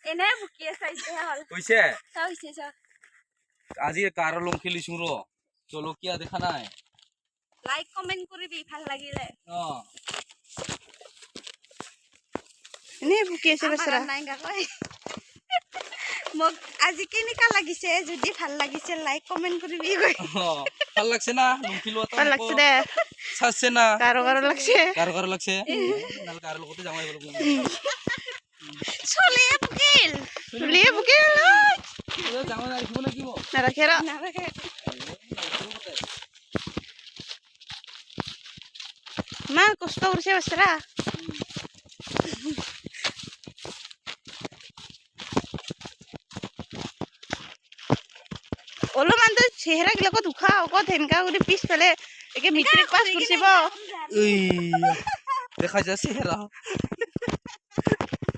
এনে বুকি আছে হল কইছে চাও আজি কাৰ লম খেলিছো ৰ চলো কিয়া দেখা নাই লাইক কমেন্ট কৰিবি ভাল লাগিলে এনে বুকি আছে বেচৰা নাই গাকৈ মোক আজি কেনেকা লাগিছে যদি ভাল লাগিছে লাইক কমেন্ট কৰিবি গৈ ভাল লাগছে না লম খেলো তো ভাল লাগছে দে সাজছে না কাৰো লাগছে কার লাগছে নাল কার লগতে জামাই বলবো চলে বুকিল চলিয়ে বুকি জামাই রাখিব না কিবো নাৰাখে ৰ মা কষ্ট কৰিছে বেচৰা অলপমান তো চেহেৰা গিলাকত উখা অকত হেনকা কৰি পিছফালে একে মেট্ৰিক পাছ কৰিছে দেখা যাচ্ছে হেৰা